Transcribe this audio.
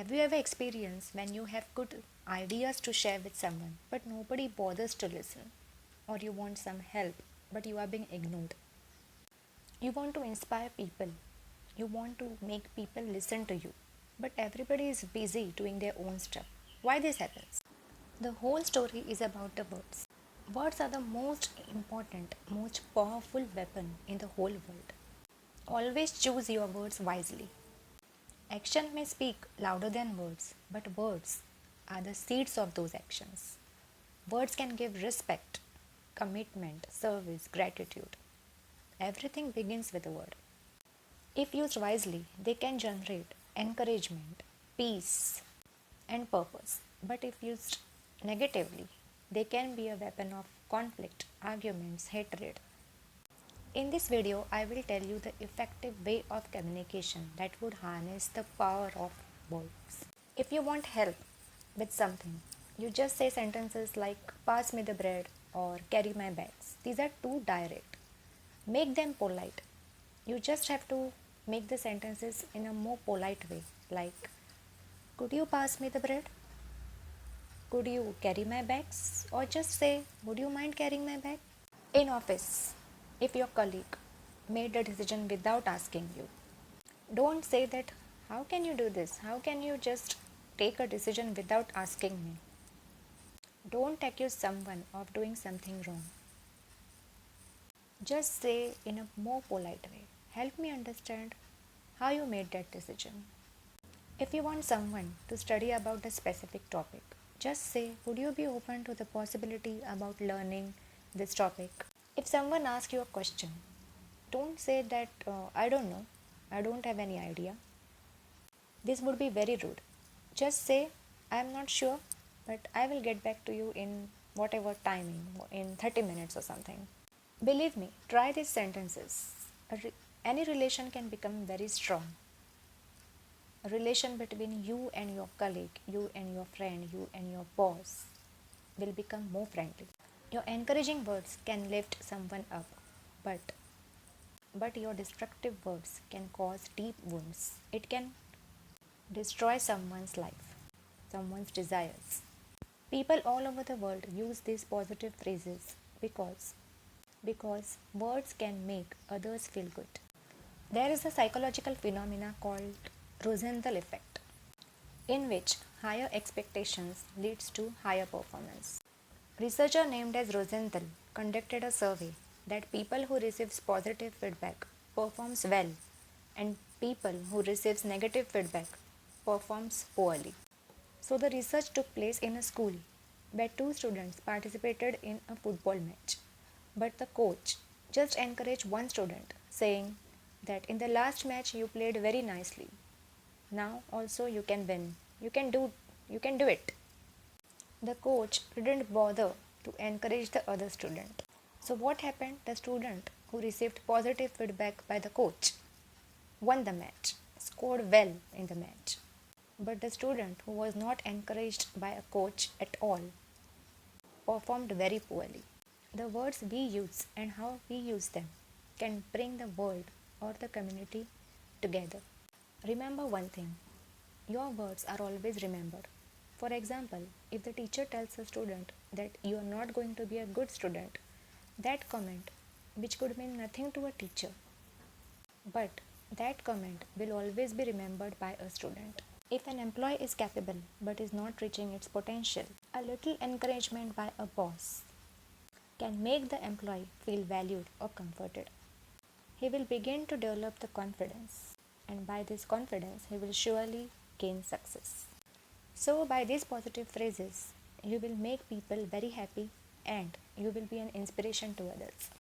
Have you ever experienced when you have good ideas to share with someone, but nobody bothers to listen? Or you want some help, but you are being ignored? You want to inspire people, you want to make people listen to you, but everybody is busy doing their own stuff. Why this happens? The whole story is about the words. Words are the most important, most powerful weapon in the whole world. Always choose your words wisely. Action may speak louder than words, but words are the seeds of those actions. Words can give respect, commitment, service, gratitude. Everything begins with a word. If used wisely, they can generate encouragement, peace, and purpose. But if used negatively, they can be a weapon of conflict, arguments, hatred. In this video, I will tell you the effective way of communication that would harness the power of words. If you want help with something, you just say sentences like pass me the bread or carry my bags. These are too direct. Make them polite. You just have to make the sentences in a more polite way, like could you pass me the bread? Could you carry my bags? Or just say, would you mind carrying my bag? In office, if your colleague made a decision without asking you, don't say that, how can you do this? How can you just take a decision without asking me? Don't accuse someone of doing something wrong. Just say in a more polite way, help me understand how you made that decision. If you want someone to study about a specific topic, just say, would you be open to the possibility about learning this topic? If someone asks you a question, don't say that, I don't know, I don't have any idea. This would be very rude. Just say, I am not sure, but I will get back to you in whatever timing, in 30 minutes or something. Believe me, try these sentences. Any relation can become very strong. A relation between you and your colleague, you and your friend, you and your boss will become more friendly. Your encouraging words can lift someone up, but your destructive words can cause deep wounds. It can destroy someone's life, someone's desires. People all over the world use these positive phrases because words can make others feel good. There is a psychological phenomena called Rosenthal effect, in which higher expectations leads to higher performance. Researcher named as Rosenthal conducted a survey that people who receives positive feedback performs well and people who receives negative feedback performs poorly. So the research took place in a school where two students participated in a football match. But the coach just encouraged one student, saying that in the last match you played very nicely. Now also you can win. You can do it. The coach didn't bother to encourage the other student. So what happened? The student who received positive feedback by the coach won the match, scored well in the match. But the student who was not encouraged by a coach at all performed very poorly. The words we use and how we use them can bring the world or the community together. Remember one thing, your words are always remembered. For example, if the teacher tells a student that you are not going to be a good student, that comment, which could mean nothing to a teacher, but that comment will always be remembered by a student. If an employee is capable but is not reaching its potential, a little encouragement by a boss can make the employee feel valued or comforted. He will begin to develop the confidence, and by this confidence, he will surely gain success. So, by these positive phrases, you will make people very happy and you will be an inspiration to others.